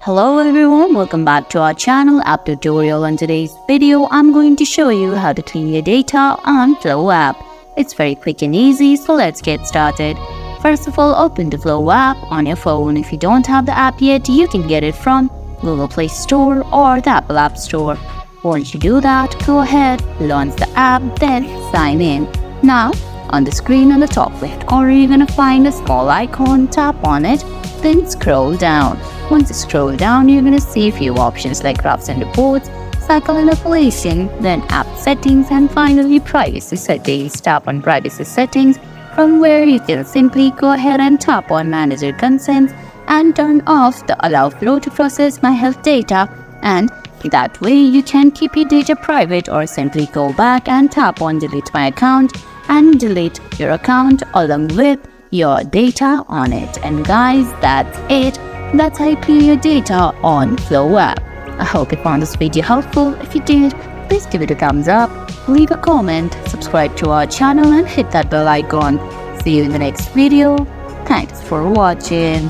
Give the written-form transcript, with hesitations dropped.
Hello everyone, welcome back to our channel app tutorial. In today's video, I'm going to show you how to clean your data on Flo app. It's very quick and easy, so let's get started. First of all, open the Flo app on your phone. If you don't have the app yet, you can get it from Google Play Store or the Apple App Store. Once you do that, go ahead, launch the app, then sign in. Now, on the screen on the top left corner, you're going to find a small icon, tap on it, then scroll down. Once you scroll down, you're going to see a few options like graphs and reports, cycle interpolation, then app settings, and finally privacy settings. Tap on privacy settings, from where you can simply go ahead and tap on manager consents and turn off the allow Flo to process my health data, and that way you can keep your data private, or simply go back and tap on delete my account and delete your account along with your data on it. And guys, that's it. That's how you clean your data on Flo app. I hope you found this video helpful. If you did, please give it a thumbs up, leave a comment, subscribe to our channel and hit that bell icon. See you in the next video. Thanks for watching.